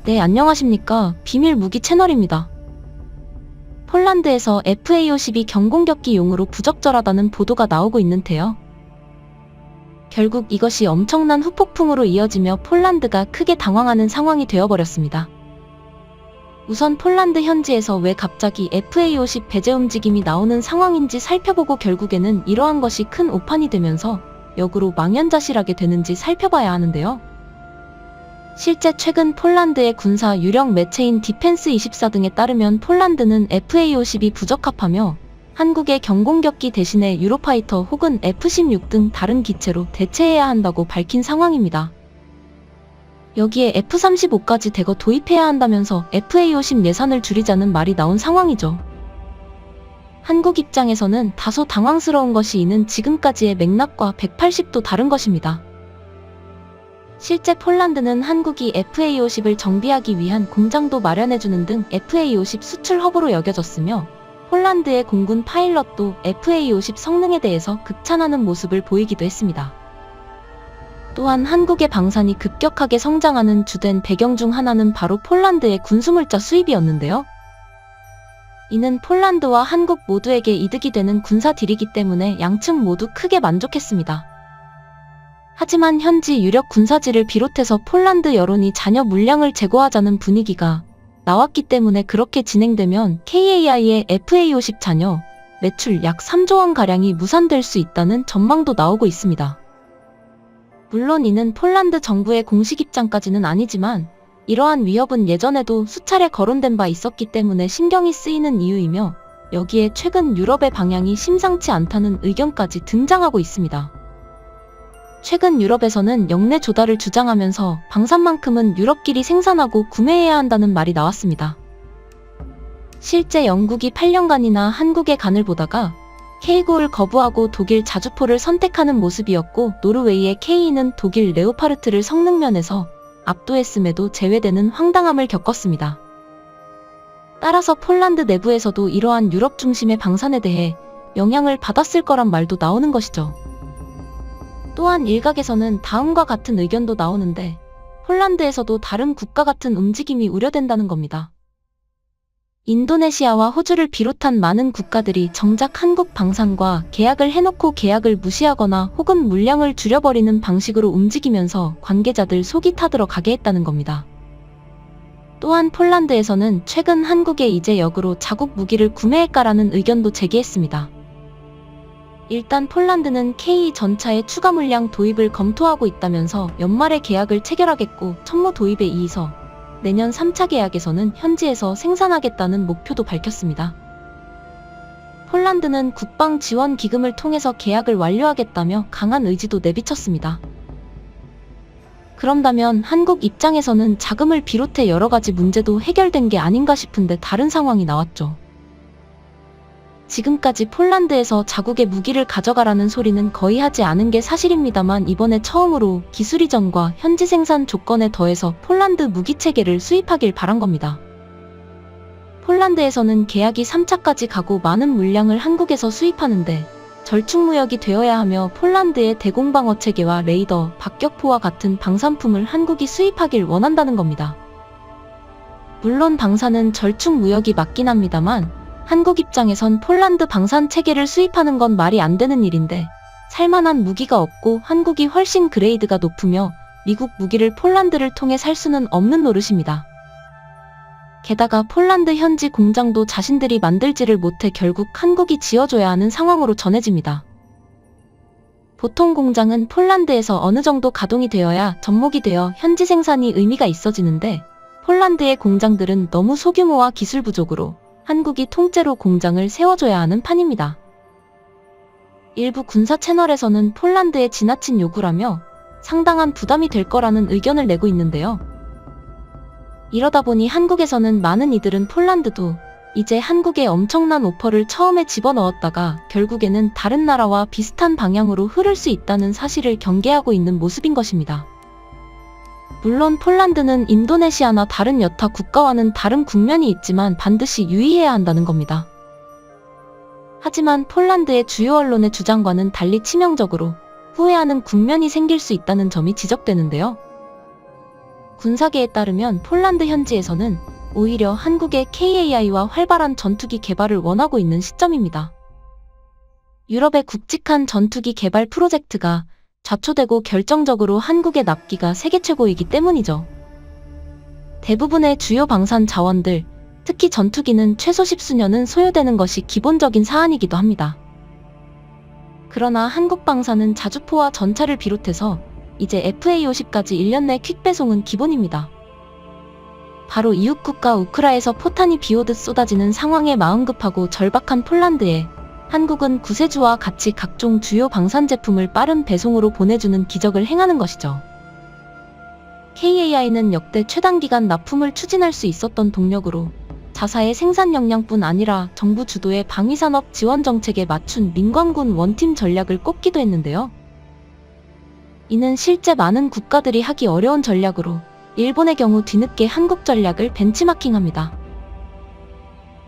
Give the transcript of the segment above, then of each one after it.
네, 안녕하십니까. 비밀 무기 채널입니다. 폴란드에서 FA-50이 경공격기용으로 부적절하다는 보도가 나오고 있는데요. 결국 이것이 엄청난 후폭풍으로 이어지며 폴란드가 크게 당황하는 상황이 되어버렸습니다. 우선 폴란드 현지에서 왜 갑자기 FA-50 배제 움직임이 나오는 상황인지 살펴보고 결국에는 이러한 것이 큰 오판이 되면서 역으로 망연자실하게 되는지 살펴봐야 하는데요. 실제 최근 폴란드의 군사 유력 매체인 디펜스24 등에 따르면 폴란드는 FA-50이 부적합하며 한국의 경공격기 대신에 유로파이터 혹은 F-16 등 다른 기체로 대체해야 한다고 밝힌 상황입니다. 여기에 F-35까지 대거 도입해야 한다면서 FA-50 예산을 줄이자는 말이 나온 상황이죠. 한국 입장에서는 다소 당황스러운 것이 이는 지금까지의 맥락과 180도 다른 것입니다. 실제 폴란드는 한국이 FA-50을 정비하기 위한 공장도 마련해주는 등 FA-50 수출 허브로 여겨졌으며 폴란드의 공군 파일럿도 FA-50 성능에 대해서 극찬하는 모습을 보이기도 했습니다. 또한 한국의 방산이 급격하게 성장하는 주된 배경 중 하나는 바로 폴란드의 군수물자 수입이었는데요. 이는 폴란드와 한국 모두에게 이득이 되는 군사 딜이기 때문에 양측 모두 크게 만족했습니다. 하지만 현지 유력 군사지를 비롯해서 폴란드 여론이 잔여 물량을 제고하자는 분위기가 나왔기 때문에 그렇게 진행되면 KAI의 FA-50 잔여 매출 약 3조 원가량이 무산될 수 있다는 전망도 나오고 있습니다. 물론 이는 폴란드 정부의 공식 입장까지는 아니지만 이러한 위협은 예전에도 수차례 거론된 바 있었기 때문에 신경이 쓰이는 이유이며 여기에 최근 유럽의 방향이 심상치 않다는 의견까지 등장하고 있습니다. 최근 유럽에서는 역내 조달을 주장하면서 방산만큼은 유럽끼리 생산하고 구매해야 한다는 말이 나왔습니다. 실제 영국이 8년간이나 한국의 간을 보다가 K9를 거부하고 독일 자주포를 선택하는 모습이었고 노르웨이의 K는 독일 레오파르트를 성능면에서 압도했음에도 제외되는 황당함을 겪었습니다. 따라서 폴란드 내부에서도 이러한 유럽 중심의 방산에 대해 영향을 받았을 거란 말도 나오는 것이죠. 또한 일각에서는 다음과 같은 의견도 나오는데 폴란드에서도 다른 국가 같은 움직임이 우려된다는 겁니다. 인도네시아와 호주를 비롯한 많은 국가들이 정작 한국 방산과 계약을 해놓고 계약을 무시하거나 혹은 물량을 줄여버리는 방식으로 움직이면서 관계자들 속이 타들어 가게 했다는 겁니다. 또한 폴란드에서는 최근 한국에 이제 역으로 자국 무기를 구매할까라는 의견도 제기했습니다. 일단 폴란드는 K 전차의 추가 물량 도입을 검토하고 있다면서 연말에 계약을 체결하겠고 천무 도입에 이어서 내년 3차 계약에서는 현지에서 생산하겠다는 목표도 밝혔습니다. 폴란드는 국방 지원 기금을 통해서 계약을 완료하겠다며 강한 의지도 내비쳤습니다. 그런다면 한국 입장에서는 자금을 비롯해 여러 가지 문제도 해결된 게 아닌가 싶은데 다른 상황이 나왔죠. 지금까지 폴란드에서 자국의 무기를 가져가라는 소리는 거의 하지 않은 게 사실입니다만 이번에 처음으로 기술 이전과 현지 생산 조건에 더해서 폴란드 무기체계를 수입하길 바란 겁니다. 폴란드에서는 계약이 3차까지 가고 많은 물량을 한국에서 수입하는데 절충무역이 되어야 하며 폴란드의 대공방어 체계와 레이더, 박격포와 같은 방산품을 한국이 수입하길 원한다는 겁니다. 물론 방산은 절충무역이 맞긴 합니다만 한국 입장에선 폴란드 방산 체계를 수입하는 건 말이 안 되는 일인데 살만한 무기가 없고 한국이 훨씬 그레이드가 높으며 미국 무기를 폴란드를 통해 살 수는 없는 노릇입니다. 게다가 폴란드 현지 공장도 자신들이 만들지를 못해 결국 한국이 지어줘야 하는 상황으로 전해집니다. 보통 공장은 폴란드에서 어느 정도 가동이 되어야 접목이 되어 현지 생산이 의미가 있어지는데 폴란드의 공장들은 너무 소규모와 기술 부족으로 한국이 통째로 공장을 세워줘야 하는 판입니다. 일부 군사 채널에서는 폴란드의 지나친 요구라며 상당한 부담이 될 거라는 의견을 내고 있는데요. 이러다 보니 한국에서는 많은 이들은 폴란드도 이제 한국의 엄청난 오퍼를 처음에 집어넣었다가 결국에는 다른 나라와 비슷한 방향으로 흐를 수 있다는 사실을 경계하고 있는 모습인 것입니다. 물론 폴란드는 인도네시아나 다른 여타 국가와는 다른 국면이 있지만 반드시 유의해야 한다는 겁니다. 하지만 폴란드의 주요 언론의 주장과는 달리 치명적으로 후회하는 국면이 생길 수 있다는 점이 지적되는데요. 군사계에 따르면 폴란드 현지에서는 오히려 한국의 KAI와 활발한 전투기 개발을 원하고 있는 시점입니다. 유럽의 굵직한 전투기 개발 프로젝트가 좌초되고 결정적으로 한국의 납기가 세계 최고이기 때문이죠. 대부분의 주요 방산 자원들, 특히 전투기는 최소 10수년은 소요되는 것이 기본적인 사안이기도 합니다. 그러나 한국 방산은 자주포와 전차를 비롯해서 이제 FA-50까지 1년 내 퀵 배송은 기본입니다. 바로 이웃국가 우크라에서 포탄이 비오듯 쏟아지는 상황에 마음 급하고 절박한 폴란드에 한국은 구세주와 같이 각종 주요 방산 제품을 빠른 배송으로 보내주는 기적을 행하는 것이죠. KAI는 역대 최단기간 납품을 추진할 수 있었던 동력으로 자사의 생산 역량뿐 아니라 정부 주도의 방위산업 지원 정책에 맞춘 민관군 원팀 전략을 꼽기도 했는데요. 이는 실제 많은 국가들이 하기 어려운 전략으로 일본의 경우 뒤늦게 한국 전략을 벤치마킹합니다.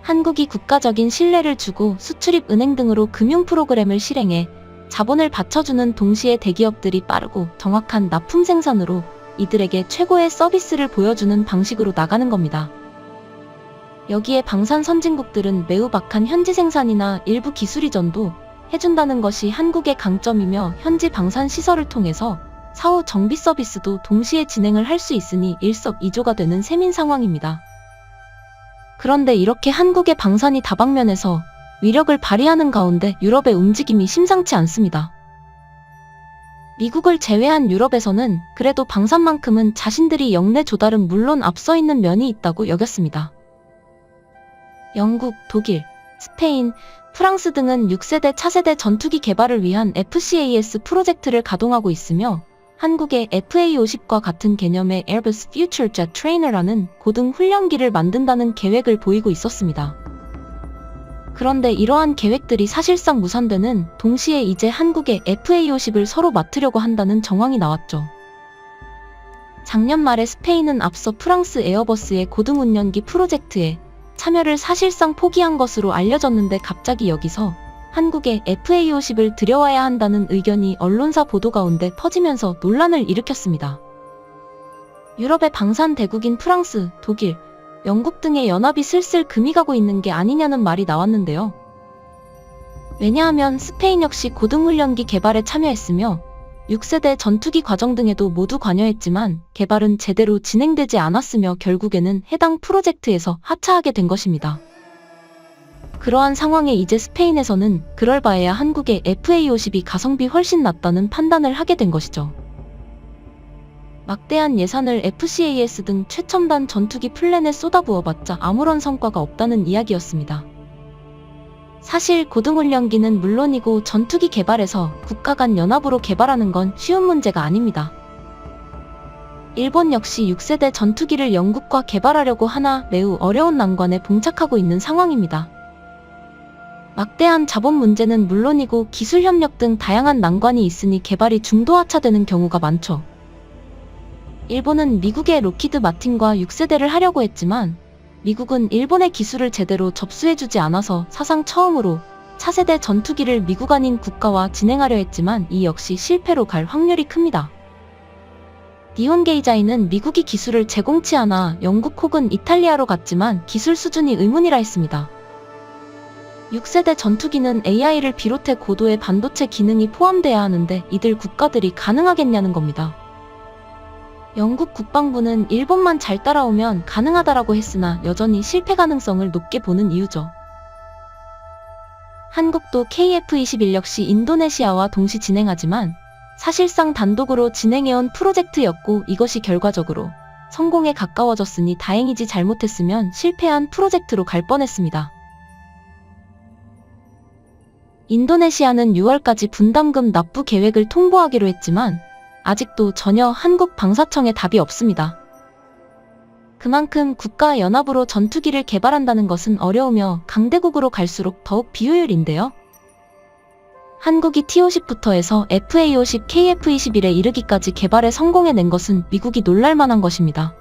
한국이 국가적인 신뢰를 주고 수출입 은행 등으로 금융 프로그램을 실행해 자본을 받쳐주는 동시에 대기업들이 빠르고 정확한 납품 생산으로 이들에게 최고의 서비스를 보여주는 방식으로 나가는 겁니다. 여기에 방산 선진국들은 매우 박한 현지 생산이나 일부 기술 이전도 해준다는 것이 한국의 강점이며 현지 방산 시설을 통해서 사후 정비 서비스도 동시에 진행을 할 수 있으니 일석이조가 되는 셈인 상황입니다. 그런데 이렇게 한국의 방산이 다방면에서 위력을 발휘하는 가운데 유럽의 움직임이 심상치 않습니다. 미국을 제외한 유럽에서는 그래도 방산만큼은 자신들이 역내 조달은 물론 앞서 있는 면이 있다고 여겼습니다. 영국, 독일, 스페인, 프랑스 등은 6세대 차세대 전투기 개발을 위한 FCAS 프로젝트를 가동하고 있으며 한국의 FA-50과 같은 개념의 Airbus Future Jet Trainer라는 고등 훈련기를 만든다는 계획을 보이고 있었습니다. 그런데 이러한 계획들이 사실상 무산되는 동시에 이제 한국의 FA-50을 서로 맡으려고 한다는 정황이 나왔죠. 작년 말에 스페인은 앞서 프랑스 에어버스의 고등운전기 프로젝트에 참여를 사실상 포기한 것으로 알려졌는데 갑자기 여기서 한국에 FA-50을 들여와야 한다는 의견이 언론사 보도 가운데 퍼지면서 논란을 일으켰습니다. 유럽의 방산 대국인 프랑스, 독일, 영국 등의 연합이 슬슬 금이 가고 있는 게 아니냐는 말이 나왔는데요. 왜냐하면 스페인 역시 고등훈련기 개발에 참여했으며 6세대 전투기 과정 등에도 모두 관여했지만 개발은 제대로 진행되지 않았으며 결국에는 해당 프로젝트에서 하차하게 된 것입니다. 그러한 상황에 이제 스페인에서는 그럴 바에야 한국의 FA-50이 가성비 훨씬 낫다는 판단을 하게 된 것이죠. 막대한 예산을 FCAS 등 최첨단 전투기 플랜에 쏟아부어봤자 아무런 성과가 없다는 이야기였습니다. 사실 고등훈련기는 물론이고 전투기 개발에서 국가 간 연합으로 개발하는 건 쉬운 문제가 아닙니다. 일본 역시 6세대 전투기를 영국과 개발하려고 하나 매우 어려운 난관에 봉착하고 있는 상황입니다. 막대한 자본 문제는 물론이고 기술 협력 등 다양한 난관이 있으니 개발이 중도 하차되는 경우가 많죠. 일본은 미국의 로키드 마틴과 6세대를 하려고 했지만 미국은 일본의 기술을 제대로 접수해주지 않아서 사상 처음으로 차세대 전투기를 미국 아닌 국가와 진행하려 했지만 이 역시 실패로 갈 확률이 큽니다. 니혼게이자이는 미국이 기술을 제공치 않아 영국 혹은 이탈리아로 갔지만 기술 수준이 의문이라 했습니다. 6세대 전투기는 AI를 비롯해 고도의 반도체 기능이 포함돼야 하는데 이들 국가들이 가능하겠냐는 겁니다. 영국 국방부는 일본만 잘 따라오면 가능하다라고 했으나 여전히 실패 가능성을 높게 보는 이유죠. 한국도 KF-21 역시 인도네시아와 동시 진행하지만 사실상 단독으로 진행해온 프로젝트였고 이것이 결과적으로 성공에 가까워졌으니 다행이지 잘못했으면 실패한 프로젝트로 갈 뻔했습니다. 인도네시아는 6월까지 분담금 납부 계획을 통보하기로 했지만 아직도 전혀 한국 방사청에 답이 없습니다. 그만큼 국가 연합으로 전투기를 개발한다는 것은 어려우며 강대국으로 갈수록 더욱 비효율인데요. 한국이 T-50부터 해서 FA-50, KF-21에 이르기까지 개발에 성공해낸 것은 미국이 놀랄만한 것입니다.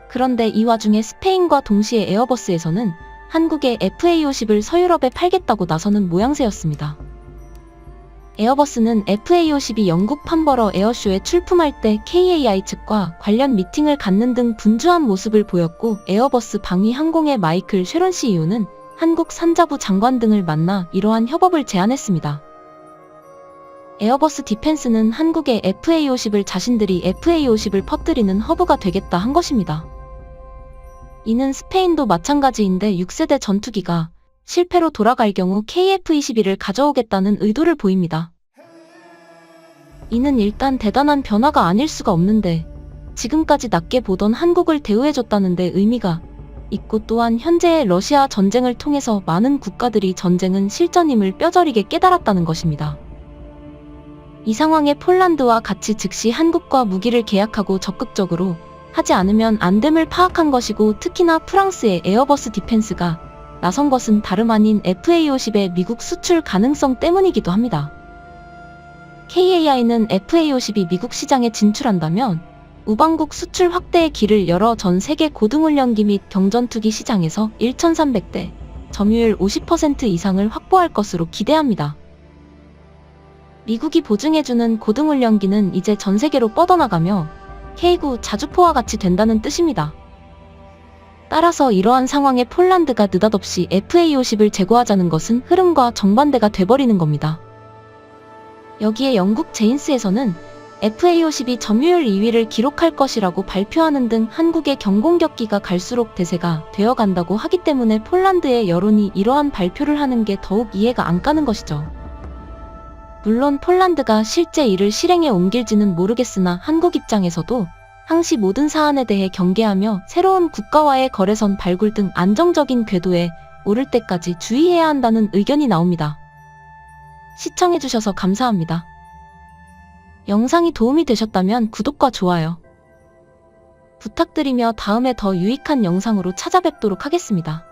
그런데 이 와중에 스페인과 동시에 에어버스에서는 한국의 FA-50을 서유럽에 팔겠다고 나서는 모양새였습니다. 에어버스는 FA50이 영국 판버러 에어쇼에 출품할 때 KAI 측과 관련 미팅을 갖는 등 분주한 모습을 보였고, 에어버스 방위 항공의 마이클 쉐런 CEO는 한국 산자부 장관 등을 만나 이러한 협업을 제안했습니다. 에어버스 디펜스는 한국의 FA50을 자신들이 FA50을 퍼뜨리는 허브가 되겠다 한 것입니다. 이는 스페인도 마찬가지인데 6세대 전투기가 실패로 돌아갈 경우 KF-21을 가져오겠다는 의도를 보입니다. 이는 일단 대단한 변화가 아닐 수가 없는데, 지금까지 낮게 보던 한국을 대우해줬다는 데 의미가 있고, 또한 현재의 러시아 전쟁을 통해서 많은 국가들이 전쟁은 실전임을 뼈저리게 깨달았다는 것입니다. 이 상황에 폴란드와 같이 즉시 한국과 무기를 계약하고 적극적으로 하지 않으면 안 됨을 파악한 것이고, 특히나 프랑스의 에어버스 디펜스가 나선 것은 다름 아닌 FA50의 미국 수출 가능성 때문이기도 합니다. KAI는 FA50이 미국 시장에 진출한다면 우방국 수출 확대의 길을 열어 전 세계 고등훈련기 및 경전투기 시장에서 1,300대, 점유율 50% 이상을 확보할 것으로 기대합니다. 미국이 보증해주는 고등훈련기는 이제 전 세계로 뻗어나가며 K9 자주포와 같이 된다는 뜻입니다. 따라서 이러한 상황에 폴란드가 느닷없이 FA50을 제고하자는 것은 흐름과 정반대가 돼버리는 겁니다. 여기에 영국 제인스에서는 FA50이 점유율 2위를 기록할 것이라고 발표하는 등 한국의 경공격기가 갈수록 대세가 되어간다고 하기 때문에 폴란드의 여론이 이러한 발표를 하는 게 더욱 이해가 안 가는 것이죠. 물론 폴란드가 실제 이를 실행에 옮길지는 모르겠으나 한국 입장에서도 항시 모든 사안에 대해 경계하며 새로운 국가와의 거래선 발굴 등 안정적인 궤도에 오를 때까지 주의해야 한다는 의견이 나옵니다. 시청해주셔서 감사합니다. 영상이 도움이 되셨다면 구독과 좋아요 부탁드리며 다음에 더 유익한 영상으로 찾아뵙도록 하겠습니다.